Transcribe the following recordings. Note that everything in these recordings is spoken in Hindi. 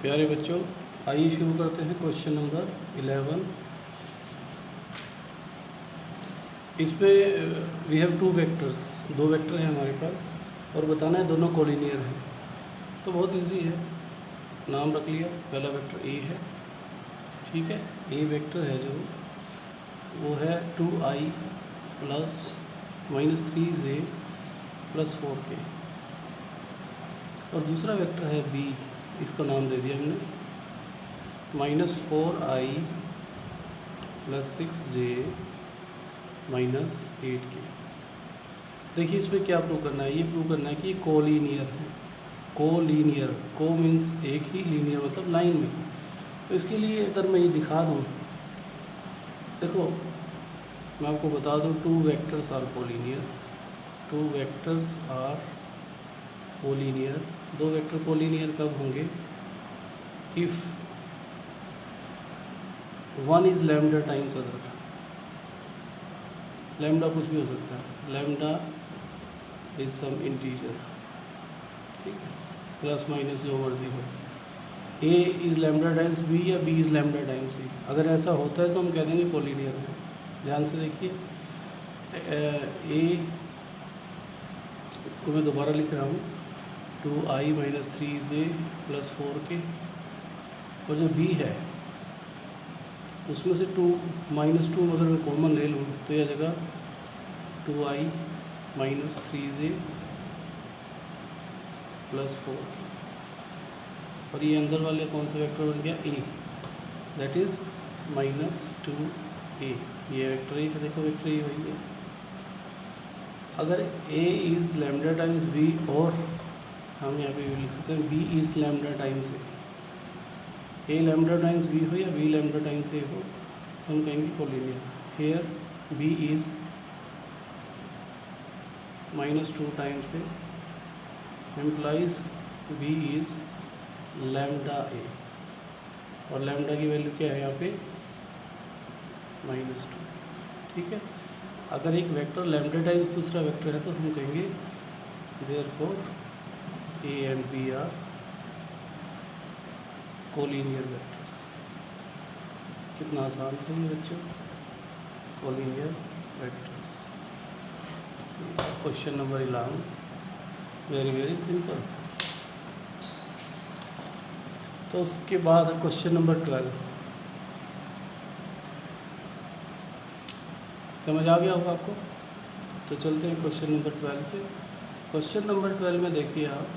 प्यारे बच्चों, आइए शुरू करते हैं क्वेश्चन नंबर 11। इसमें वी हैव टू वेक्टर्स, दो वेक्टर हैं हमारे पास और बताना है दोनों कोलिनियर हैं। तो बहुत इजी है, नाम रख लिया। पहला वेक्टर ए है, ठीक है। ए वेक्टर है जो वो है 2i plus -3j plus 4k। और दूसरा वेक्टर है बी, इसका नाम दे दिया हमने -4i प्लस 6j -8k। देखिए इसमें क्या प्रूव करना है, ये प्रूव करना है कि कोलिनियर है। कोलिनियर, को मीन्स एक ही, लीनियर मतलब लाइन में। तो इसके लिए अगर मैं ये दिखा दूँ, देखो मैं आपको बता दूँ, two vectors are collinear. Two vectors are collinear. दो वेक्टर कोलिनियर कब होंगे? If one is lambda times other. Lambda कुछ भी हो सकता है, लैम्डा इज सम इंटीजर, ठीक है, प्लस माइनस जो मर्जी हो। A is lambda times B या B is lambda times A. अगर ऐसा होता है तो हम कह देंगे कोलिनियर है। ध्यान से देखिए, ए को मैं दोबारा लिख रहा हूँ, 2i - 3j प्लस 4k। और जो बी है उसमें से -2 अगर मैं कॉमन ले लूँ तो यह जगह 2i - 3j प्लस 4k। और ये अंदर वाले कौन सा वेक्टर बन गया? ए, दैट इज़ -2a। ये वेक्टर ही है, देखो वेक्टर ही वही है। अगर a is lambda times b, और हम यहाँ पे लिख सकते हैं b is lambda times a lambda times b हो या b लैम्डा टाइम्स a हो, तो हम कहेंगे collinear. Here b is -2 times a implies b is lambda a। और लैम्डा की वैल्यू क्या है यहाँ पे? -2, ठीक है। अगर एक वेक्टर लैम्डा टाइम्स दूसरा वेक्टर है तो हम कहेंगे therefore a and b are collinear vectors. कितना आसान था ये बच्चों, collinear vectors. Question number 11, very very simple. तो उसके बाद क्वेश्चन नंबर 12। समझ आ गया होगा आपको? तो चलते हैं क्वेश्चन नंबर 12 पे। क्वेश्चन नंबर 12 में देखिए आप,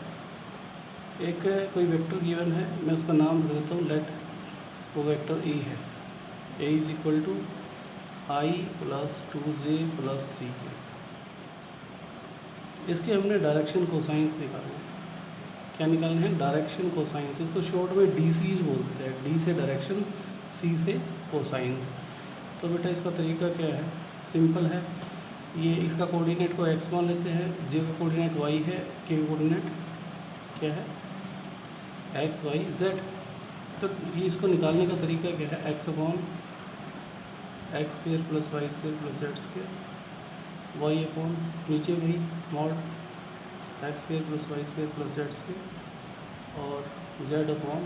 एक कोई वेक्टर गिवन है, मैं उसका नाम रख देता हूँ लेट। वो वेक्टर ए है, A is equal to i plus 2j plus 3k। इसके हमने डायरेक्शन कोसाइंस निकालना है। क्या निकालना है? Direction cosines. इसको शॉर्ट में DC's बोलते हैं, डी से डायरेक्शन, सी से कोसाइंस। तो बेटा इसका तरीका क्या है? सिंपल है। ये इसका कोऑर्डिनेट को x मान लेते हैं, j का कोऑर्डिनेट y है, k का कोऑर्डिनेट क्या है? x y z। तो ये इसको निकालने का तरीका क्या है? x upon x square plus Y square plus Z square, Y upon नीचे वही mod x square plus Y square plus Z square, और z upon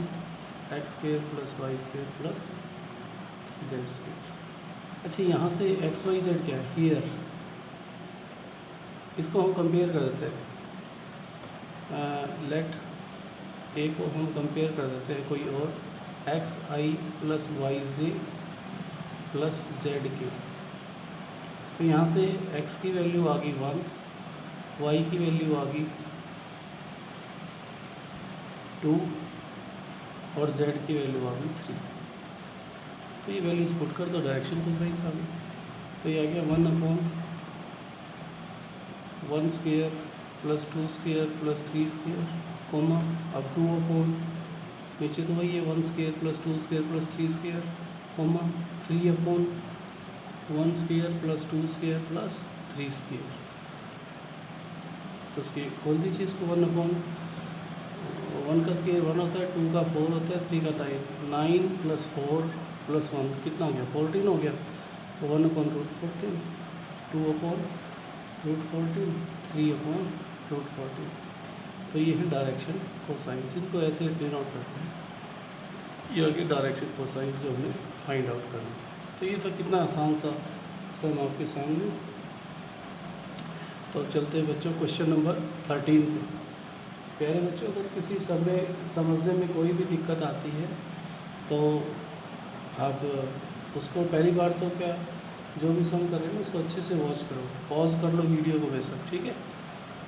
x square plus Y square plus Z square. अच्छा, यहाँ से एक्स वाई जेड क्या है? हियर। इसको हम कंपेयर कर देते हैं, लेट ए को हम कंपेयर कर देते हैं कोई और, एक्स आई प्लस वाई जे प्लस जेड के। तो यहाँ से x की वैल्यू आ गई 1, y की वैल्यू आ गई 2, और z की वैल्यू आ गई 3। तो ये वैल्यूज पुट कर दो, डायरेक्शन को सही आ गई। तो ये आ गया 1 upon 1 square plus 2 square plus 3 square, comma अब 2 अपॉन नीचे तो वही है 1 square plus 2 square plus 3 square, comma 3 upon 1 square plus 2 square plus 3 square. तो उसके खोल दीजिए इसको। 1 अपॉन 1 का स्क्वायर 1 होता है, 2 का 4 होता है, 3 का 9 प्लस 4 प्लस 1 कितना हो गया? 14 हो गया। तो 1 अपॉन √14, 2 अपॉन √14, 3 अपॉन √14। तो ये है डायरेक्शन कोसाइंस। इनको ऐसे डिनोट करते हैं। ये आगे डायरेक्शन कोसाइंस जो हमें फाइंड आउट करना था। तो ये था कितना आसान सा सम आपके सामने। तो चलते हैं बच्चों क्वेश्चन नंबर 13 पे। प्यारे बच्चों, अगर किसी समय समझने में कोई भी दिक्कत आती है तो आप उसको पहली बार तो क्या जो भी सम कर रहे हैं उसको अच्छे से वॉच करो, पॉज कर लो वीडियो को वैसे, ठीक है।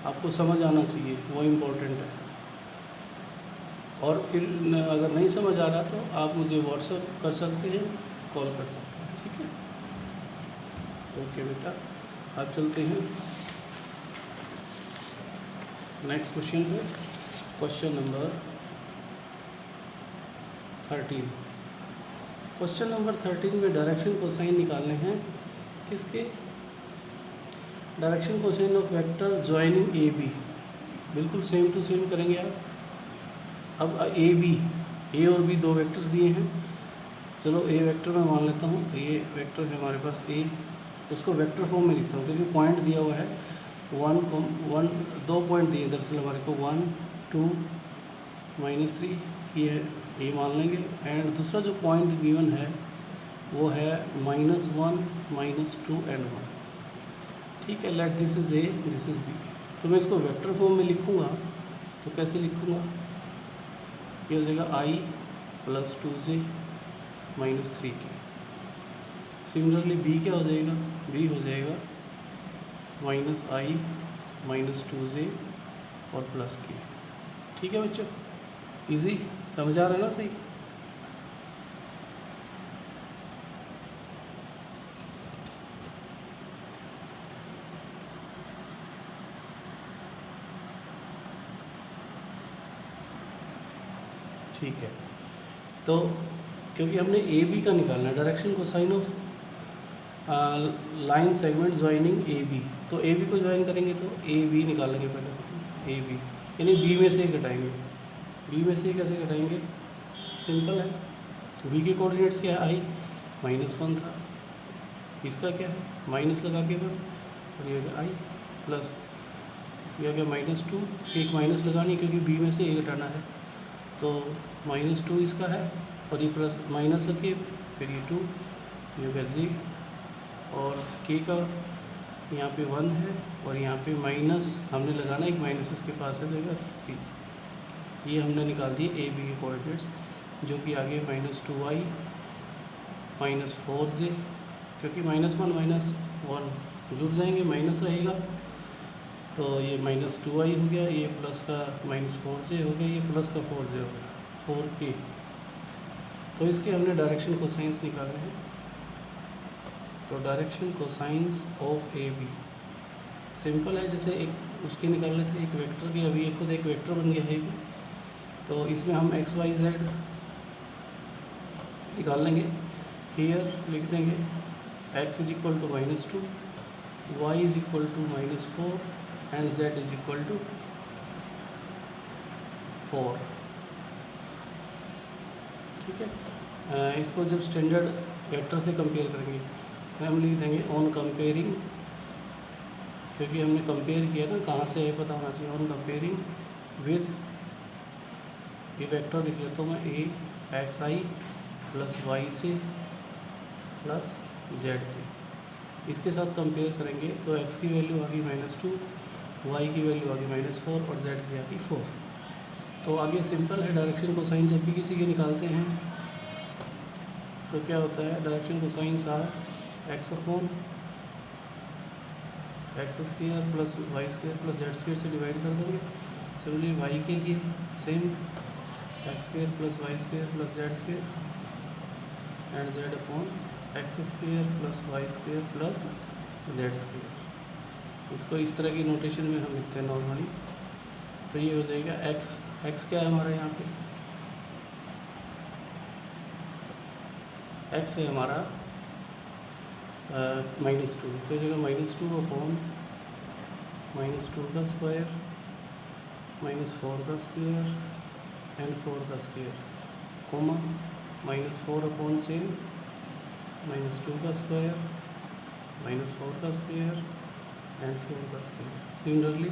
आपको समझ आना चाहिए, वो इम्पोर्टेंट है। और फिर अगर नहीं समझ आ रहा तो आप मुझे व्हाट्सअप कर सकते हैं, कॉल कर सकते हैं, ठीक है। ओके बेटा, आप चलते हैं नेक्स्ट क्वेश्चन पे। Question number 13। क्वेश्चन नंबर 13 में डायरेक्शन कोसाइन निकालने हैं किसके? Direction cosine of vector joining A B. बिल्कुल सेम टू सेम करेंगे आप। अब ए बी, ए और बी दो वेक्टर्स दिए हैं। चलो ए वेक्टर मैं मान लेता हूँ, ये वेक्टर है हमारे पास ए, उसको वेक्टर फॉर्म में लिखता हूँ क्योंकि पॉइंट दिया हुआ है 2 पॉइंट दिए दरअसल हमारे को 1 2 -3, ये है ए मान लेंगे। एंड दूसरा जो पॉइंट गिवन है वो है -1 -2 एंड 1, ठीक है। Let this is A, this is B. तो मैं इसको वेक्टर फॉर्म में लिखूँगा तो कैसे लिखूँगा? ये हो जाएगा i + 2j - 3k। Similarly B क्या हो जाएगा? बी हो जाएगा -i - 2j और +k, ठीक है बच्चों। इजी समझ आ रहा है ना? सही। ठीक है। तो क्योंकि हमने ए बी का निकालना है, direction cosine of line segment joining A B, तो ए बी को ज्वाइन करेंगे तो ए बी निकालेंगे पहले तो ए बी, यानी बी में से घटाएंगे। बी में से कैसे घटाएंगे? सिंपल है। बी के कोऑर्डिनेट्स क्या है? i -1 था, इसका क्या है? माइनस लगा के 1, और ये हो गया i प्लस ये हो गया -2, एक माइनस लगानी क्योंकि बी में से ए घटाना है, तो -2 इसका है और ये प्लस माइनस लगे, फिर ये 2, ये हो गया जी, और के का यहाँ पे 1 है और यहाँ पे माइनस हमने लगाना, एक माइनस इसके पास है, तो 3। ये हमने निकाल दिए ए बी के कोऑर्डिनेट्स, जो कि आगे -2i -4j, क्योंकि -1 -1 जुड़ जाएंगे, माइनस रहेगा, तो ये -2i हो गया, ये प्लस का -4j हो गया, ये प्लस का 4j हो गया, 4k। तो इसके हमने डायरेक्शन कोसाइंस निकाले हैं। तो direction cosines of A B simple है, जैसे एक उसके निकाल लेते हैं एक वेक्टर की। अभी ये खुद एक वेक्टर बन गया है, तो इसमें हम x y z निकाल लेंगे। हियर लिख देंगे x = -2, y = -4 एंड z = 4, ठीक है। इसको जब स्टैंडर्ड वेक्टर से कंपेयर करेंगे हम लिख देंगे ऑन कंपेयरिंग, क्योंकि हमने कंपेयर किया ना, कहाँ से है पता होना चाहिए। ऑन कंपेयरिंग विद, ये वेक्टर लिख लेता हूँ मैं, a xi + yj + zk। इसके साथ कंपेयर करेंगे तो x की वैल्यू आ गई -2, y की वैल्यू आ गई -4 और z की आ गई 4। तो आगे सिंपल है, डायरेक्शन कोसाइन जब भी किसी के निकालते हैं तो क्या होता है, direction cosines are x/(x² + y² + z² से डिवाइड कर देंगे। सिमिलरली y के लिए same x² + y² + z² and z/(x² + y² + z²। इसको इस तरह की नोटेशन में हम लिखते हैं नॉर्मली। तो ये हो जाएगा x क्या है हमारा यहाँ पे? x है हमारा -2, तो ये जगह -2 अपॉन -2 का स्क्वायर -4 का स्क्वायर एंड 4 का स्क्वायर, कोमा -4 अपॉन सेम -2 का स्क्वायर -4 का स्क्वायर एंड 4 का स्क्वायर। सिमिलरली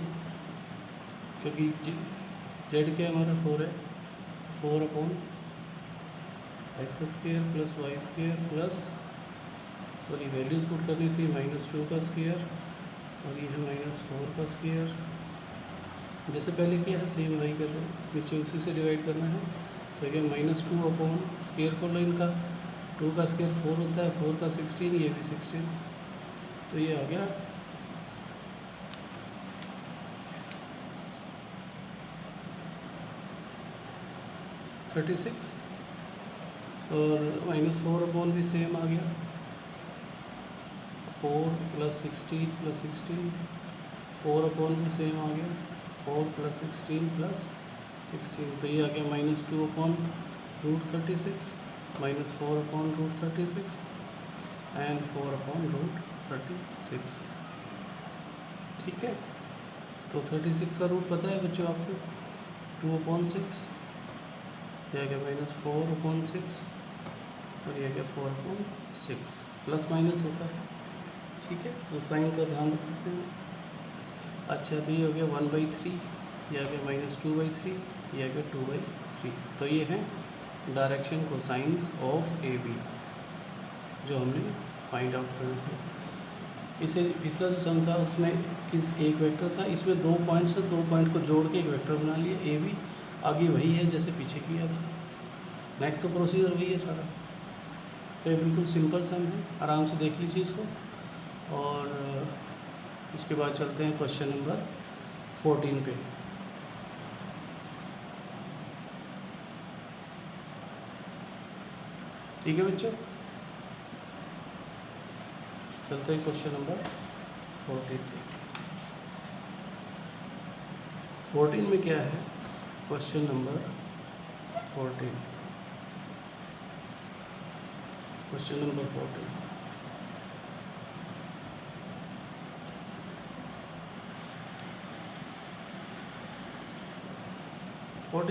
क्योंकि जेड क्या है हमारा 4 है, 4 अपॉन X square plus Y square plus, sorry values put करनी थी, -2 का स्क्वेयर और ये है -4 का स्क्वेयर। जैसे पहले किया है सेम वही कर रहे हैं, नीचे उसी से डिवाइड करना है। तो क्या -2 अपॉन स्क्वेयर खोलो इनका, 2 का स्क्वेयर 4 होता है, 4 का 16, ये भी 16, तो ये आ गया 36। और -4 अपॉन भी सेम आ गया, 4 + 16 + 16, 4 अपॉन भी सेम आ गया, 4 + 16 + 16, तो ये आ गया -2 अपॉन √36, -4 अपॉन √36 एंड 4 अपॉन √36। ठीक है, तो 36 का रूट पता है बच्चों आपको, 2/6, यह आ गया -4 अपॉन 6 और यह आ गया 4 अपॉन 6, प्लस माइनस होता है। ठीक है, तो साइन का ध्यान रख सकते हैं। अच्छा, तो ये हो गया 1/3, यह आ गया -2/3, यह आ गया 2/3। तो ये है direction cosines of A B जो हमने फाइंड आउट करने थे। इसे पिछला जो सम था उसमें किस एक वेक्टर था, इसमें 2 पॉइंट से 2 पॉइंट को जोड़ के एक वेक्टर बना लिया ए बी, आगे वही है जैसे पीछे किया था। नेक्स्ट तो प्रोसीजर वही है सारा। तो ये बिल्कुल सिंपल सम है, आराम से देख लीजिए इसको। और उसके बाद चलते हैं क्वेश्चन नंबर 14 पे। ठीक है बच्चों, चलते हैं क्वेश्चन नंबर 14 पे। 14 में क्या है, क्वेश्चन नंबर 14, क्वेश्चन नंबर 14।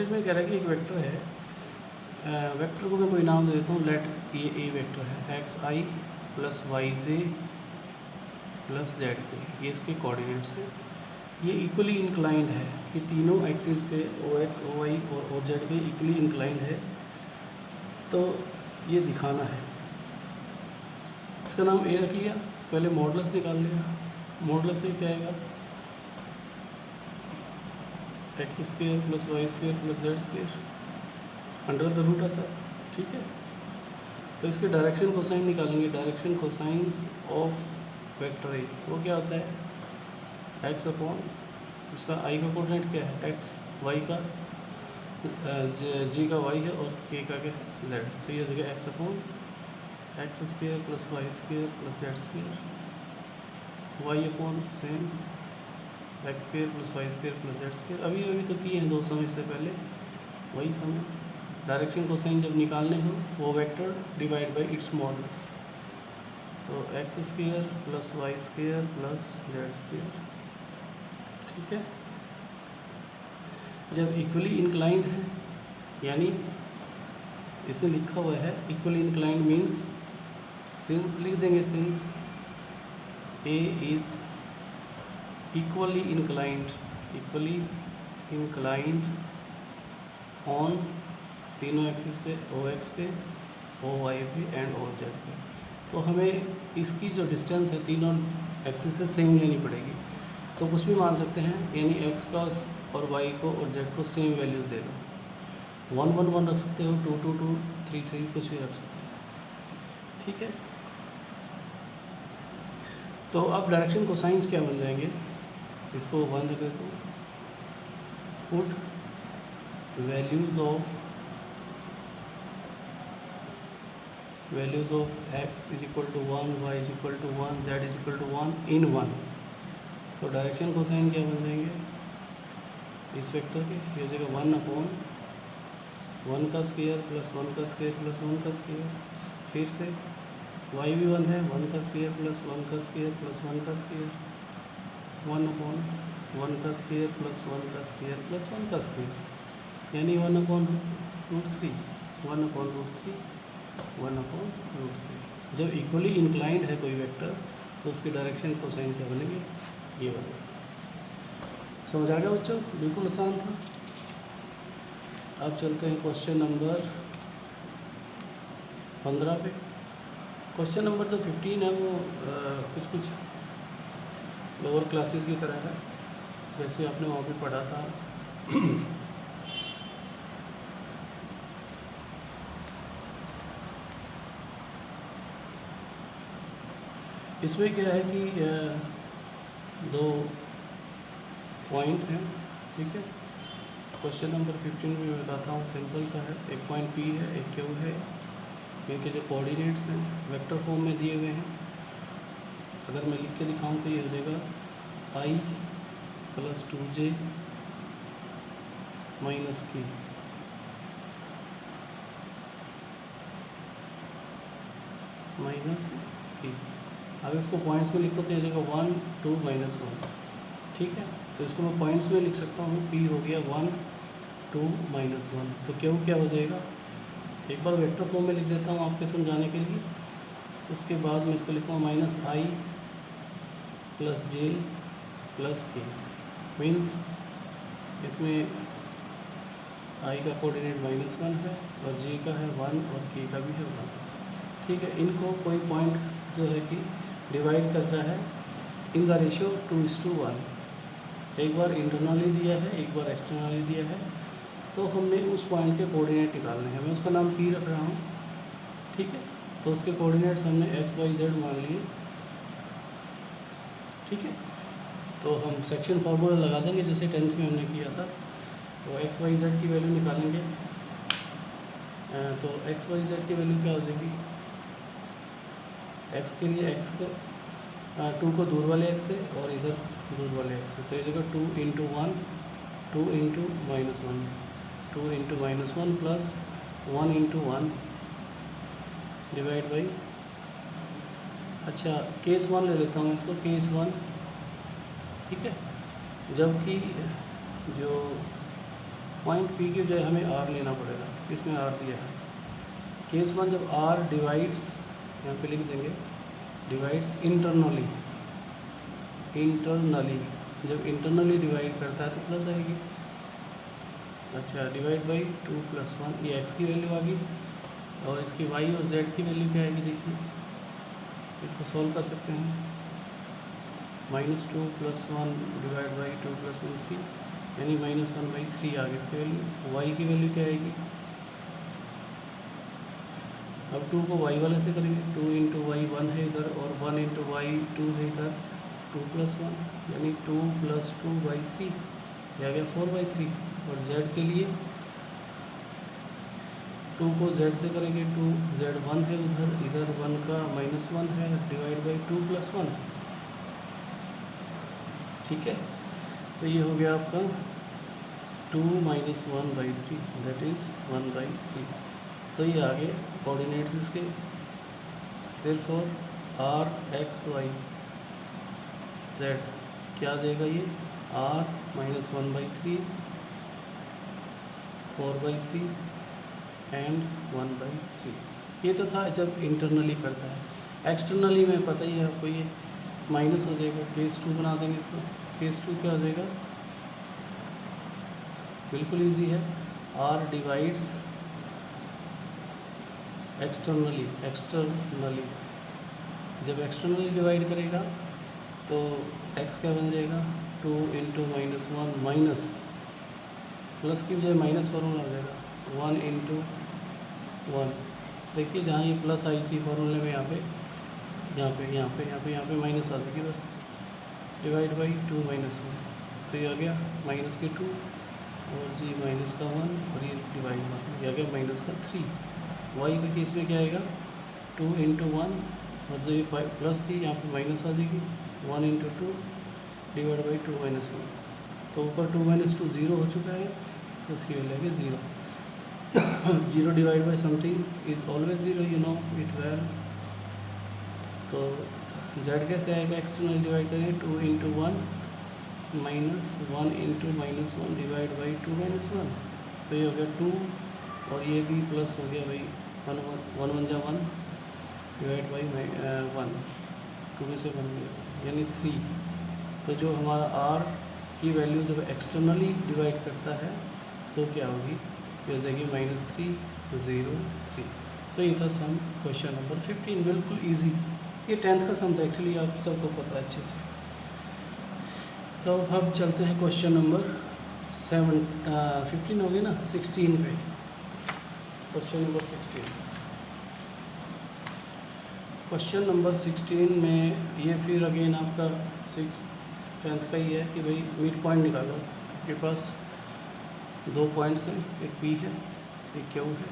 में कह रहा है कि एक वेक्टर है, वेक्टर को मैं कोई नाम दे देता हूँ, लेट ये ए वेक्टर है, xi + yj + zk, ये इसके कोऑर्डिनेट्स हैं। ये इक्वली इंक्लाइंड है, ये तीनों एक्सिस पे ox, oy और oz पे इक्वली इंक्लाइंड है। तो ये दिखाना है। इसका नाम ए रख लिया, तो पहले मॉडुलस निकाल लिया। मॉडुलस से क्या आएगा, x² + y² + z² under the root आता है। ठीक है, तो इसके डायरेक्शन कोसाइन निकालेंगे। Direction cosines of vector A वो क्या होता है, x अपॉन उसका i का कोऑर्डिनेट क्या है, x, y का g का y है और k का क्या है, z। तो ये जगह x upon x² + y² + z², y upon same x² + y² + z²। अभी तो किए हैं 2 सम इससे पहले, वही सम है। डायरेक्शन कोसाइन जब निकालने हो वो vector divide by it's modulus, तो x² + y² + z²। ठीक है, जब इक्वली इंक्लाइंड है, यानी इसे लिखा हुआ है इक्वली इंक्लाइंड मीन्स, सिंस लिख देंगे, since A is equally inclined on तीनों एक्सिस पे, ox पे, oy पे एंड oz पे। तो हमें इसकी जो डिस्टेंस है तीनों एक्सिस से सेम लेनी पड़ेगी। तो कुछ भी मान सकते हैं, यानी x का और y को और z को सेम वैल्यूज़ दे लो। 1 1 1 रख सकते हो, 2 2 2 3 3 कुछ भी रख सकते हैं। ठीक है, तो अब डायरेक्शन कोसाइंस क्या बन जाएंगे, इसको 1 रख देते हैं। Put values of x = 1, y = 1, z = 1 in 1। तो डायरेक्शन कोसाइन क्या बन जाएंगे इस वेक्टर के, ये हो जाएगा 1 अपॉन 1 का स्क्वायर + 1 का स्क्वायर + 1 का स्क्वायर। फिर से y भी 1 है, 1 का स्क्वायर + 1 का स्क्वायर + 1 का स्क्वायर, 1 अपॉन 1 का स्क्वायर + 1 का स्क्वायर + 1 का स्क्वायर, यानी 1 अपॉन √3, 1 अपॉन √3, 1 अपॉन √3। जब इक्वली इंक्लाइंड है कोई वेक्टर तो उसकी डायरेक्शन कोसाइन क्या बनेगी, ये बनेगी। समझ आ गया बच्चों, बिल्कुल आसान था। अब चलते हैं क्वेश्चन नंबर 15 पे। क्वेश्चन नंबर जो 15 है वो कुछ लोअर क्लासेस की तरह है, जैसे आपने वहाँ पे पढ़ा था। इसमें क्या है कि दो पॉइंट हैं, ठीक है। क्वेश्चन नंबर 15 में मैं बताता हूँ, सिंपल सा है। एक पॉइंट P है, एक Q है। इनके जो कोऑर्डिनेट्स हैं वेक्टर फॉर्म में दिए हुए हैं। अगर मैं लिख के दिखाऊँ तो ये हो जाएगा I + 2j - k -k। अगर इसको पॉइंट्स में लिखो तो ये हो जाएगा 1 2 -1, ठीक है। तो इसको मैं पॉइंट्स में लिख सकता हूँ। P हो गया 1 2 -1। तो Q क्या हो जाएगा, एक बार वेक्टर फॉर्म में लिख देता हूँ आपके समझाने के लिए। उसके बाद मैं इसको लिखूँगा -I + j + k। मीन्स इसमें I का कोऑर्डिनेट -1 है और j का है 1 और k का भी है 1, ठीक है। इनको कोई पॉइंट जो है कि डिवाइड करता है इन द रेशियो 2:1। एक बार इंटरनली दिया है, एक बार एक्सटर्नली दिया है, तो हमने उस पॉइंट के कोऑर्डिनेट निकालने हैं। मैं उसका नाम P रख रहा हूँ, ठीक है। तो उसके कोऑर्डिनेट्स हमने x y z मान लिए, ठीक है। तो हम सेक्शन फार्मूला लगा देंगे जैसे 10th में हमने किया था। तो x y z की वैल्यू निकालेंगे। तो x y z की वैल्यू क्या हो जाएगी, x के लिए x को 2 को दूर वाले x से और इधर दूर वाले x से, तो ये जगह 2 × 1 2 × -1 2 × -1 प्लस 1 × 1 डिवाइड बाई, अच्छा केस 1 ले लेता हूँ इसको, केस 1, ठीक है। जबकि जो पॉइंट P की बजाय हमें R लेना पड़ेगा, इसमें R दिया है। केस 1 जब R डिवाइड्स, यहाँ पे लिख देंगे, डिवाइड्स इंटरनली, जब इंटरनली डिवाइड करता है तो प्लस आएगी। अच्छा डिवाइड बाई 2 + 1, ये x की वैल्यू आ गई। और इसकी y और z की वैल्यू क्या आएगी, देखिए इसको सॉल्व कर सकते हैं। -2 + 1 डिवाइड बाई 2 + 1 3, यानी -1/3 आ गई इसकी वैल्यू। y की वैल्यू क्या आएगी, अब 2 को y वाले से करेंगे, 2 × y 1 है इधर और 1 × y 2 है इधर, 2 + 1 यानी 2 + 2/3, यह आ गया 4/3। और z के लिए 2 को z से करेंगे, 2 z 1 है उधर, इधर 1 का -1 है, डिवाइड बाई 2 + 1, ठीक है। तो ये हो गया आपका 2 - 1/3, दैट इज़ 1/3। तो ये आगे कोऑर्डिनेट्स इसके, therefore R x y z क्या आ जाएगा, ये R - 1/3 4/3 एंड 1/3। ये तो था जब इंटरनली करता है। एक्सटर्नली में पता ही है आपको, ये माइनस हो जाएगा। केस 2 बना देंगे इसको, केस 2 क्या हो जाएगा, बिल्कुल इजी है। R डिवाइड्स एक्सटर्नली, जब एक्सटर्नली डिवाइड करेगा तो x क्या बन जाएगा, 2 × -1 माइनस, प्लस की बजाय माइनस फार्मूला आ जाएगा, 1 × 1। देखिए जहाँ ये प्लस आई थी फार्मूले में, यहाँ पे माइनस आ जाएगी बस, डिवाइड बाई 2 - 1। तो ये आ गया -2 और जी -1 और ये डिवाइड ये आ गया -3। y के केस में क्या आएगा, 2 × 1 और जो ये प्लस थी यहाँ पे माइनस आ जाएगी, 1 × 2 डिवाइड बाई 2 - 1। तो ऊपर 2 - 2 0 हो चुका है, तो इसकी वैल्यू आएगी 0। 0 divide by something is always 0, you know it well. तो z कैसे आएगा, एक्सटर्नल डिवाइड करेंगे, 2 × 1 -1 × -1 डिवाइड बाई 2 - 1। तो ये हो गया 2 और ये भी प्लस हो गया भाई, 1 1 जा 1 डिवाइड बाई 1, 2 में से 1 गया यानी 3। तो जो हमारा R की वैल्यू जब एक्सटर्नली डिवाइड करता है तो क्या होगी, ये हो जाएगी -3 0 3। तो ये था सम क्वेश्चन नंबर 15, बिल्कुल इजी। ये 10th का सम था एक्चुअली, आप सबको पता है अच्छे से। तो अब चलते हैं क्वेश्चन नंबर 15 हो गया ना, 16 पे। क्वेश्चन नंबर 16, क्वेश्चन नंबर 16 में ये फिर अगेन आपका 10th का ही है कि भाई मिड पॉइंट निकालो। आपके पास दो पॉइंट्स हैं, एक पी है एक क्यू है,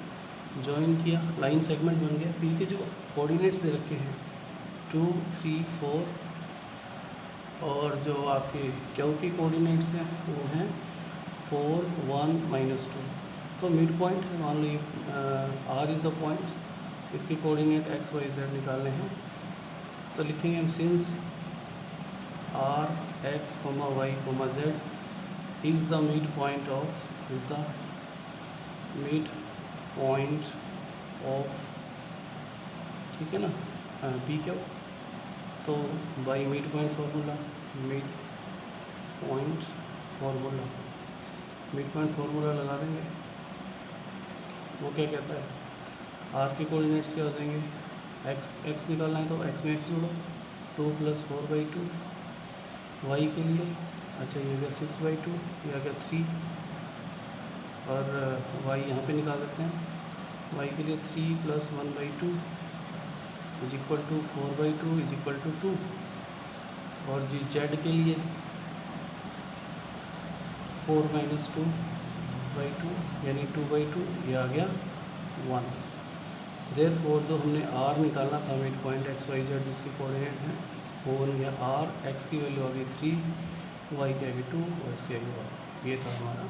जॉइन किया, लाइन सेगमेंट बन गया। पी के जो कोऑर्डिनेट्स दे रखे हैं 2, 3, 4 और जो आपके क्यू की कोऑर्डिनेट्स हैं वो हैं 4, 1, -2। तो मिड पॉइंट है, मान लो आर इज़ द पॉइंट, इसकी कोऑर्डिनेट x, y, z निकालने हैं। तो लिखेंगे हम since R x, y, z is the mid point of ठीक है ना, पी क्यू। तो by mid point formula, mid point formula लगा देंगे। वो क्या कहता है, आर के कोऑर्डिनेट्स क्या हो जाएंगे, एक्स निकालना है तो एक्स में एक्स जोड़ो, 2 + 4/2। वाई के लिए अच्छा ये हो गया 6/2, ये आ गया 3, और वाई यहाँ पे निकाल देते हैं। वाई के लिए 3 + 1/2 = 4/2 = 2। और जी जेड के लिए 4 - 2/2 यानी 2/2, ये आ गया 1। देयरफॉर जो हमने आर निकालना था mid point x, y, z जिसके कोऑर्डिनेट हैं वो बन गया आर। एक्स की वैल्यू आ गई 3, वाई की आ गई 2 और इसकी आ गई 1। ये था हमारा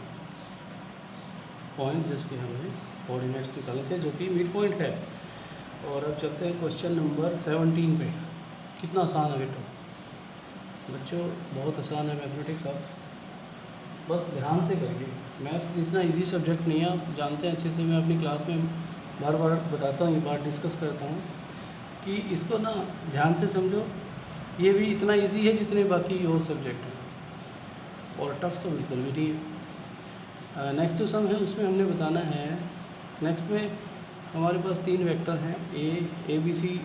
पॉइंट जिसके हमने कोऑर्डिनेट्स निकाले थे, जो कि मिड पॉइंट है। और अब चलते हैं क्वेश्चन नंबर 17 पे। कितना आसान है बेटो, बच्चों बहुत आसान है मैथमेटिक्स। आप बस ध्यान से करिए, मैथ्स इतना इजी सब्जेक्ट नहीं है, आप जानते हैं अच्छे से। मैं अपनी क्लास में बार बार बताता हूँ, ये बात डिस्कस करता हूँ कि इसको ना ध्यान से समझो। ये भी इतना इजी है जितने बाकी और सब्जेक्ट हैं, और टफ तो बिल्कुल भी नहीं है। नेक्स्ट जो सम है उसमें हमने बताना है, नेक्स्ट में हमारे पास 3 वेक्टर हैं ए बी सी।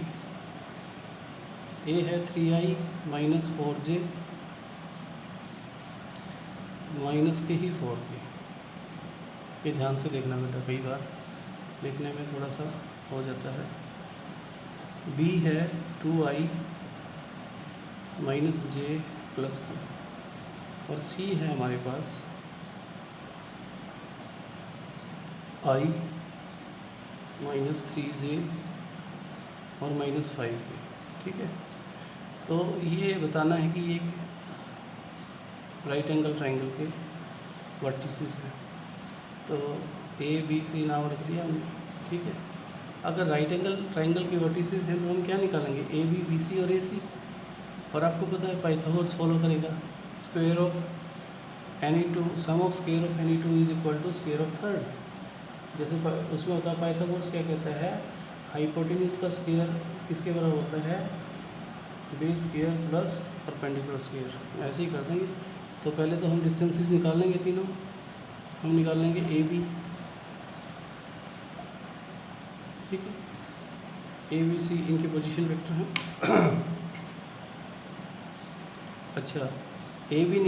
ए है 3i - 4j माइनस के ही 4k। ये ध्यान से देखना बेटा, कई बार लिखने में थोड़ा सा हो जाता है। बी है 2i - j + k, और सी है हमारे पास i - 3j और -5k। ठीक है, तो ये बताना है कि ये राइट एंगल ट्रायंगल के वर्टिसेस हैं। तो ए बी सी नाम रख दिया हमने। ठीक है, अगर राइट एंगल ट्रायंगल के वर्टिसेस हैं तो हम क्या निकालेंगे, ए बी, बी सी और ए सी। और आपको पता है पाइथागोरस फॉलो करेगा, square of any two, sum of square of any two = square of third. जैसे उसमें होता है पाइथागोरस क्या कहता है, हाइपोटेन्यूज का स्क्वायर किसके बराबर होता है, base square plus perpendicular square. ऐसे ही कर देंगे। तो पहले तो हम डिस्टेंसेस निकाल लेंगे तीनों। हम निकाल लेंगे ए बी, ठीक है, ए बी सी इनकी पोजीशन वेक्टर हैं। अच्छा, ए बी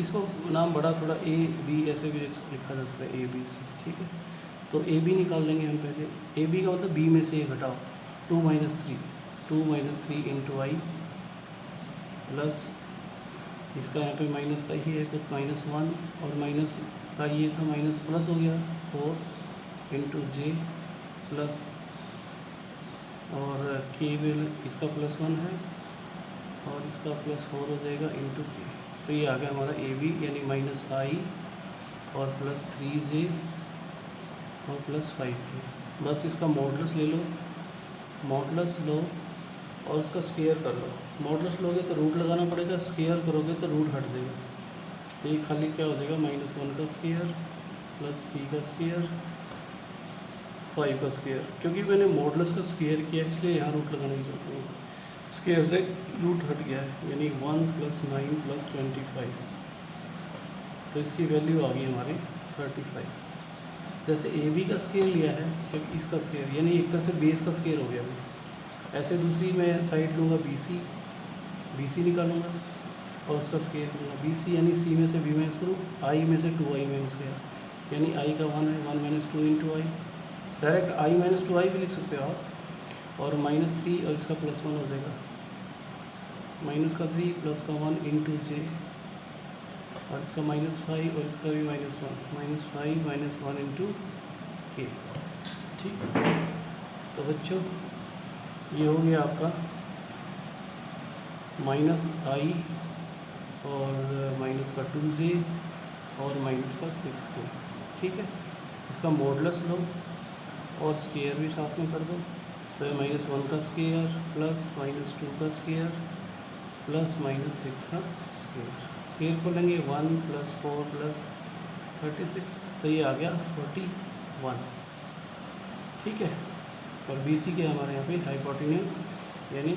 इसको नाम बड़ा थोड़ा ए बी ऐसे भी लिखा जा सकता है, ए बी सी। ठीक है, तो ए बी निकाल लेंगे हम पहले। ए बी का मतलब बी में से ए घटाओ, 2 - 3 × i प्लस इसका यहाँ पे माइनस का ही है तो -1, और माइनस का ये था माइनस प्लस हो गया 4 × j प्लस, और k भी इसका +1 है और इसका +4 हो जाएगा × k। तो ये आ गया हमारा ए बी यानी -i और +3j और +5k। बस इसका मॉडुलस ले लो, मॉडुलस लो और उसका स्क्वायर कर लो। मॉडुलस लोगे तो रूट लगाना पड़ेगा, स्क्वायर करोगे तो रूट हट जाएगा। तो ये खाली क्या हो जाएगा, -1 का स्क्वायर +3 का स्क्वायर 5 का स्क्वायर। क्योंकि मैंने मॉडुलस का स्क्वायर किया इसलिए यहाँ रूट लगाने की जरूरत नहीं, स्क्वायर से रूट हट गया है, यानी 1 + 9 + 25। तो इसकी वैल्यू आ गई हमारी 35। जैसे ए बी का स्केयर लिया है, फिर इसका स्केयर, यानी एक तरह से बेस का स्केयर हो गया अभी। ऐसे दूसरी मैं साइड लूँगा बी सी निकालूंगा और उसका स्केयर लूँगा बी सी, यानी सी में से बी माइनस करूँ, आई में से 2i माइनस किया, यानी आई का 1 है, 1 माइनस 2 इंटू आई, डायरेक्ट आई माइनस 2i भी लिख सकते हो आप, और -3 और इसका +1 हो जाएगा, माइनस का 3 प्लस का 1 इंटू जे, और इसका -5 और इसका भी -1, -5 -1 इंटू के। ठीक है, तो बच्चों ये हो गया आपका -i और माइनस का 2j और माइनस का 6k। ठीक है, इसका मॉडुलस लो और स्केयर भी साथ में कर दो, तो है -1 का स्केयर प्लस -2 का स्केयर प्लस -6 का स्केयर। स्केयर को लेंगे 1 + 4 + 36, तो ये आ गया 41। ठीक है, और बी सी के हमारे यहाँ पे हाइपोटेन्यूज, यानी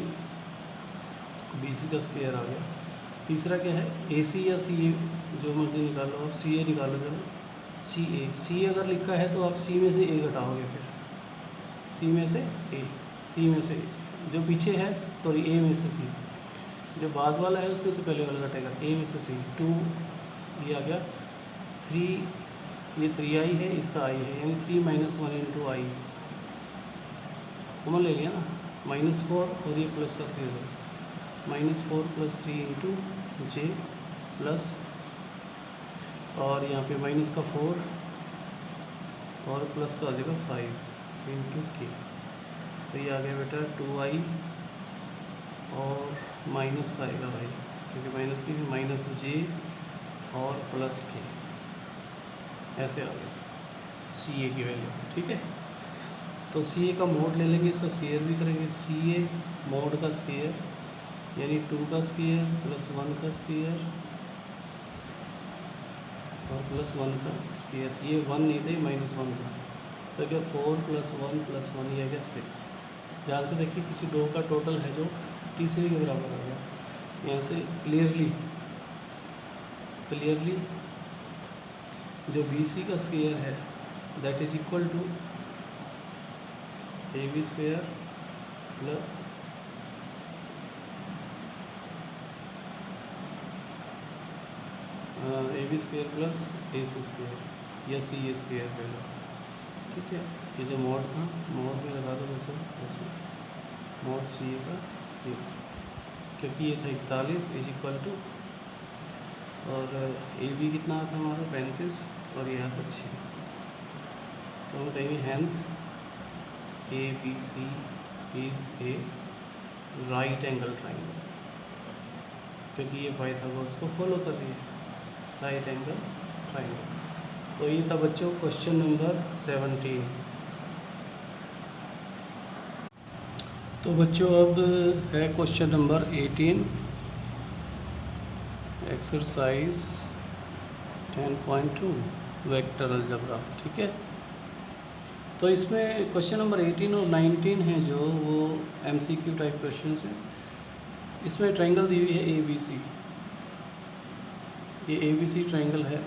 बी सी का स्केयर आ गया। तीसरा क्या है, ए सी या सी ए, जो मर्जी निकालो, आप सी ए निकालो, चलो सी ए अगर लिखा है तो आप सी में से ए घटाओगे, फिर सी में से ए, सी में से जो पीछे है, सॉरी ए में से सी, जो बाद वाला है उसमें से पहले वाला घटेगा, ए में से सी। 2 ये आ गया, 3 ये 3i है, इसका i है, यानी 3 - 1 इंटू आई, कॉमन ले लिया ना, -4 और ये प्लस का 3 हो गया, -4 + 3 इंटू जे प्लस, और यहाँ पे माइनस का 4 और प्लस का आ जाएगा 5 इंटू के। तो ये आ गया बेटा 2i और माइनस का आएगा भाई, क्योंकि माइनस की -j और प्लस के, ऐसे आ गया सी ए की वैल्यू। ठीक है, तो सी ए का मोड ले लेंगे, इसका स्केयर भी करेंगे, सी ए मोड का स्केयर यानी 2 का स्केयर प्लस 1 का स्केयर और प्लस 1 का स्केयर, ये 1 नहीं थे, -1 था, तो क्या 4 + 1 + 1 ये आ गया 6। ध्यान से देखिए, किसी दो का टोटल है जो तीसरे के बराबर आ गया, यहाँ से क्लियरली जो बी सी का स्केयर है that is equal to A B square plus A B square plus A C square या सी ए स्क्वायर पहले। ठीक है, ये जो मोड था, मोड में लगा दो वैसे ऐसे, मोड सी ए का स्क्वायर, क्योंकि ये था 41 इज इक्वल टू, और ए बी कितना आता हमारा 35 और ये आता 6, तो हम कहेंगे hence A B C is a right angle triangle, क्योंकि ये पाइथागोरस को फॉलो कर रही है, राइट एंगल ट्राइंगल। तो ये था बच्चों क्वेश्चन नंबर 17। तो बच्चों अब है question number 18, exercise 10.2 vector algebra. ठीक है, तो इसमें क्वेश्चन नंबर 18 और 19 हैं जो वो MCQ टाइप क्वेश्चन हैं। इसमें ट्रायंगल दी हुई है ABC, ये ABC ट्रायंगल है,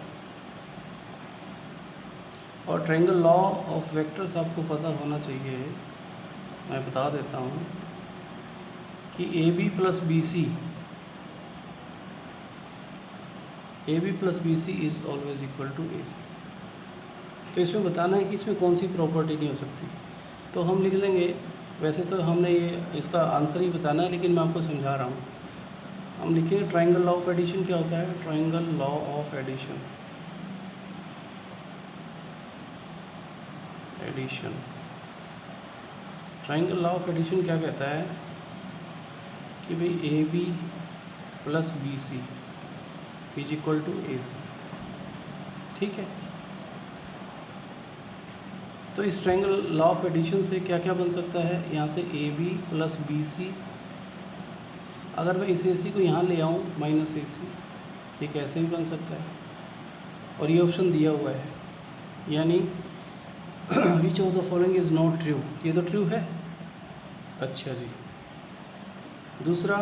और ट्रायंगल लॉ ऑफ वेक्टर्स आपको पता होना चाहिए। मैं बता देता हूँ कि AB + BC is always equal to AC। तो इसमें बताना है कि इसमें कौन सी प्रॉपर्टी नहीं हो सकती, तो हम लिख लेंगे। वैसे तो हमने ये इसका आंसर ही बताना है, लेकिन मैं आपको समझा रहा हूँ। हम लिखेंगे ट्रायंगल लॉ ऑफ एडिशन क्या होता है, triangle law of addition, triangle law of addition क्या कहता है कि भाई AB + BC is equal to AC। ठीक है, तो इस ट्रायंगल लॉ ऑफ एडिशन से क्या क्या बन सकता है, यहाँ से AB + BC, अगर मैं इस AC को यहाँ ले आऊँ -AC, ये कैसे भी बन सकता है, और ये ऑप्शन दिया हुआ है, यानी which of the following is not true, ये तो ट्रू है। अच्छा जी, दूसरा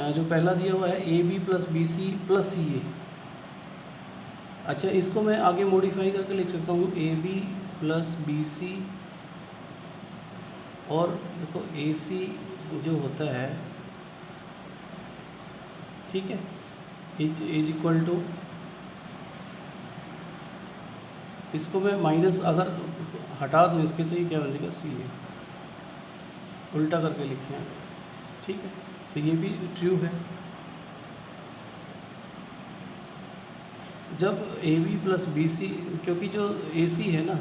जो पहला दिया हुआ है AB + BC + CA, अच्छा, इसको मैं आगे मॉडिफाई करके लिख सकता हूँ A B plus B C, और देखो ए सी जो होता है, ठीक है, इज इक्वल टू, इसको मैं माइनस अगर हटा दूँ इसके, तो ये क्या बनेगा, सी है, उल्टा करके लिखे हैं, ठीक है। तो ये भी ट्रू है। जब A B plus B C, क्योंकि जो ए सी है ना,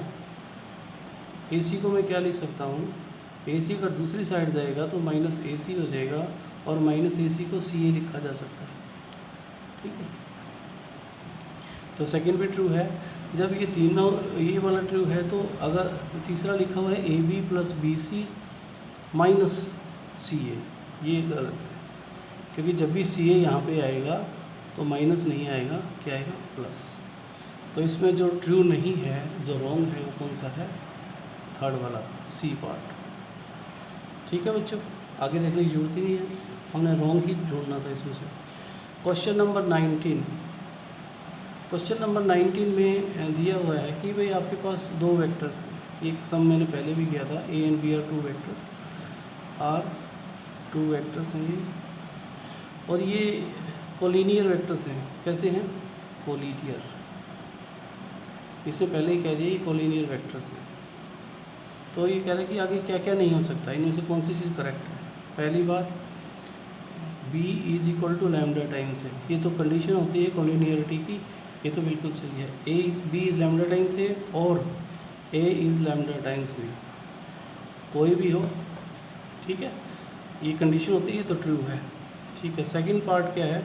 ए सी को मैं क्या लिख सकता हूँ, ए सी अगर दूसरी साइड जाएगा तो माइनस ए सी हो जाएगा, और माइनस ए सी को सी ए लिखा जा सकता है, ठीक है। तो सेकंड भी ट्रू है। जब ये तीनों, ये वाला ट्रू है, तो अगर तीसरा लिखा हुआ है A B plus B C minus C A, ये गलत है, क्योंकि जब भी सी ए यहाँ पे आएगा तो माइनस नहीं आएगा, क्या आएगा, प्लस। तो इसमें जो ट्रू नहीं है, जो रॉन्ग है, वो कौन सा है, थर्ड वाला, सी पार्ट, ठीक है बच्चों। आगे देखने की जरूरत ही नहीं है, हमने रॉन्ग ही ढूंढना था इसमें से। क्वेश्चन नंबर 19, क्वेश्चन नंबर 19 में दिया हुआ है कि भाई आपके पास दो वेक्टर्स हैं, एक सम मैंने पहले भी किया था, A and B are two vectors, हैं ये, और ये कोलिनियर वेक्टर्स हैं। कैसे हैं, कोलिनियर, इससे पहले ही कह दिया ये कोलिनियर वेक्टर्स हैं। तो ये कह रहा है कि आगे क्या क्या नहीं हो सकता, इनमें से कौन सी चीज़ करेक्ट है। पहली बात, b is equal to lambda times है, ये तो कंडीशन होती है कोलिनियरिटी की, ये तो बिल्कुल सही है। b इज़ लैम्डा टाइम्स है, और a is lambda times b, कोई भी हो, ठीक है, ये कंडीशन होती है, तो ट्रू है, ठीक है। सेकंड पार्ट क्या है,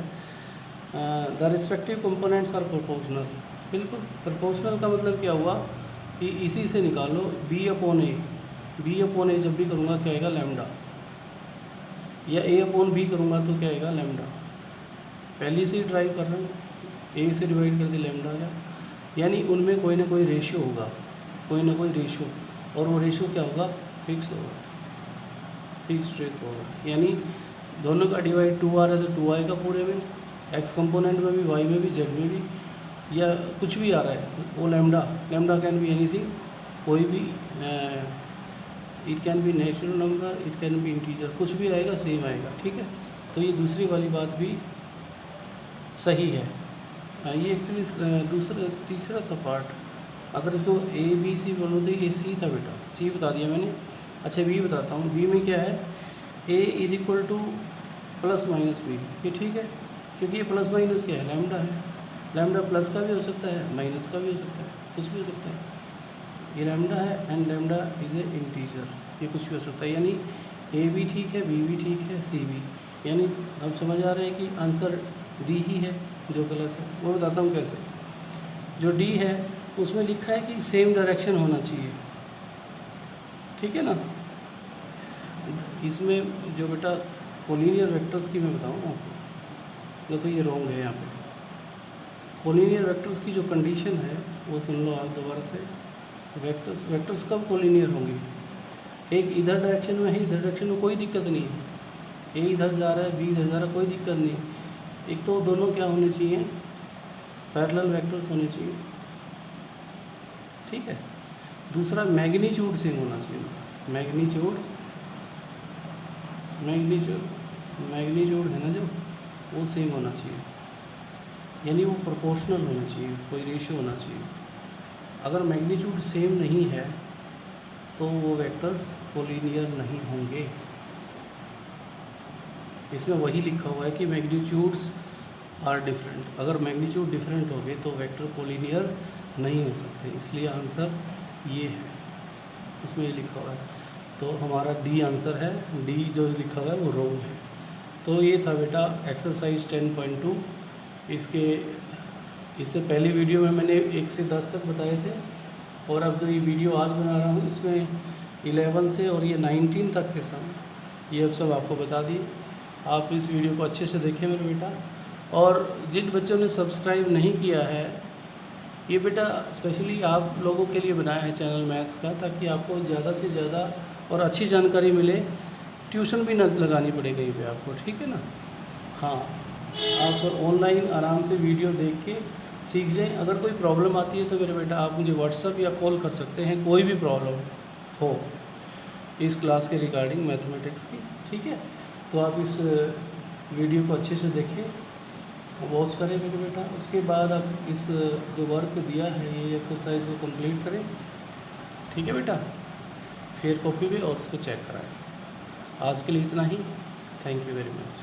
the respective components are proportional. बिल्कुल, प्रोपोर्शनल का मतलब क्या हुआ कि इसी से निकालो b अपॉन ए जब भी करूँगा क्या आएगा, लैम्डा, या a अपॉन b करूँगा तो क्या आएगा, लैम्डा। पहले से ही ड्राइव कर रहा हूँ, a से डिवाइड कर दिया, लैम्डा आ गया, यानी उनमें कोई ना कोई रेशियो होगा, कोई ना कोई रेशियो, और वो रेशियो क्या होगा, फिक्स होगा, फिक्स रेस होगा, यानी दोनों का डिवाइड 2 आ रहा है तो 2 आएगा पूरे में, x कंपोनेंट में भी, y में भी, z में भी, या कुछ भी आ रहा है वो लैम्डा कैन बी एनीथिंग, कोई भी, it can be natural number, it can be integer, कुछ भी आएगा सेम आएगा, ठीक है। तो ये दूसरी वाली बात भी सही है। ये एक्चुअली तीसरा था पार्ट, अगर इसको ए बी सी बोलो तो ये सी था बेटा, सी बता दिया मैंने। अच्छा, बी बताता हूँ, बी में क्या है, A is equal to plus minus B, ये ठीक है, क्योंकि ये प्लस माइनस क्या है, लैम्डा है, लैम्डा प्लस का भी हो सकता है, माइनस का भी हो सकता है, कुछ भी हो सकता है, ये लैम्डा है, and lambda is a integer, ये कुछ भी हो सकता है, यानी ए भी ठीक है, बी भी ठीक है, सी भी, यानी अब समझ आ रहा है कि आंसर डी ही है जो गलत है। वो बताता हूँ कैसे। जो डी है उसमें लिखा है कि सेम डायरेक्शन होना चाहिए, ठीक है ना। इसमें जो बेटा कोलिनियर वेक्टर्स की मैं बताऊँ आपको, देखो ये रॉन्ग है यहाँ पे। कोलिनियर वेक्टर्स की जो कंडीशन है वो सुन लो आप दोबारा से। वेक्टर्स कब कोलिनियर होंगी, एक इधर डायरेक्शन में है, इधर डायरेक्शन में कोई दिक्कत नहीं है, ए इधर जा रहा है, बी इधर जा रहा है, कोई दिक्कत नहीं। एक तो दोनों क्या होने चाहिए, पैरेलल वेक्टर्स होने चाहिए, ठीक है। दूसरा मैग्नीट्यूड सेम होना चाहिए, मैग्नीट्यूड है ना जो, वो सेम होना चाहिए, यानी वो प्रोपोर्शनल होना चाहिए, कोई रेशियो होना चाहिए। अगर मैग्नीट्यूड सेम नहीं है तो वो वेक्टर्स कोलिनियर नहीं होंगे। इसमें वही लिखा हुआ है कि मैग्नीट्यूड्स आर डिफरेंट, अगर मैग्नीट्यूड डिफरेंट हो गए तो वेक्टर कोलिनियर नहीं हो सकते, इसलिए आंसर ये है, उसमें ये लिखा हुआ है। तो हमारा डी आंसर है, डी जो लिखा हुआ है वो रॉन्ग है। तो ये था बेटा एक्सरसाइज 10.2। इससे पहली वीडियो में मैंने 1 से 10 तक बताए थे, और अब जो ये वीडियो आज बना रहा हूँ इसमें 11 से और ये 19 तक थे सम, ये अब सब आपको बता दिए। आप इस वीडियो को अच्छे से देखें मेरे बेटा। और जिन बच्चों ने सब्सक्राइब नहीं किया है, ये बेटा स्पेशली आप लोगों के लिए बनाया है चैनल मैथ्स का, ताकि आपको ज़्यादा से ज़्यादा और अच्छी जानकारी मिले, ट्यूशन भी न लगानी पड़े कहीं पे आपको, ठीक है ना। हाँ, आप ऑनलाइन आराम से वीडियो देख के सीख जाएं। अगर कोई प्रॉब्लम आती है तो मेरे बेटा आप मुझे व्हाट्सअप या कॉल कर सकते हैं, कोई भी प्रॉब्लम हो इस क्लास के रिगार्डिंग मैथमेटिक्स की, ठीक है। तो आप इस वीडियो को अच्छे से देखें, वॉच करें मेरे बेटा। उसके बाद आप इस जो वर्क दिया है ये एक्सरसाइज को कंप्लीट करें, ठीक है बेटा। फिर कॉपी में और उसको चेक कराएं। आज के लिए इतना ही। Thank you very much.